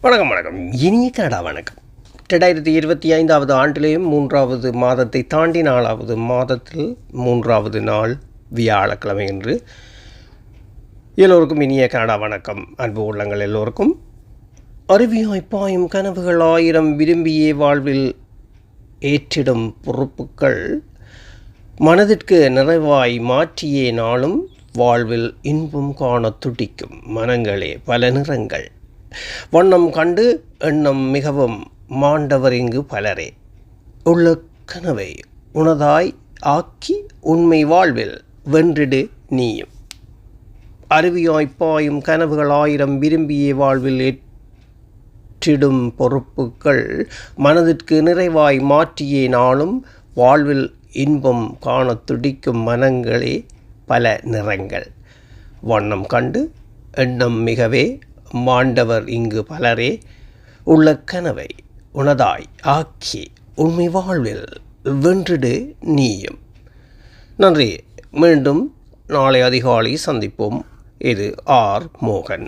வணக்கம். இனிய கனடா வணக்கம். 2025 ஆண்டிலேயும் 3வது மாதத்தை தாண்டி 4வது மாதத்தில் 3வது நாள் வியாழக்கிழமை என்று எல்லோருக்கும் இனிய கனடா வணக்கம். அன்பு உள்ளங்கள் எல்லோருக்கும் அருவியாய் பாயும் கனவுகள் 1000 விரும்பியே வாழ்வில் ஏற்றிடும் பொறுப்புகள் மனதிற்கு நிறைவாய் மாற்றியே நாளும் வாழ்வில் இன்பம் காண துடிக்கும் மனங்களே பல நிறங்கள் வண்ணம் கண்டு எண்ணம் மிகவும் மாண்டவர் இங்கு பலரே உள்ள கனவை உனதாய் ஆக்கி உண்மை வாழ்வில் வென்றிடு நீயும். அருவியாய் பாயும் கனவுகள் 1000 விரும்பியே வாழ்வில் ஏற்றிடும் பொறுப்புகள் மனதிற்கு நிறைவாய் மாற்றியே நாளும் வாழ்வில் இன்பம் காண துடிக்கும் மனங்களே பல நிறங்கள் வண்ணம் கண்டு எண்ணம் மிகவே மாண்டவர் இங்கு பலரே உள்ள கனவை உனதாய் ஆக்கி உண்மை வாழ்வில் வென்றிடு நீயும். நன்றி. மீண்டும் நாளை அதிகாலை சந்திப்போம். இது ஆர் மோகன்.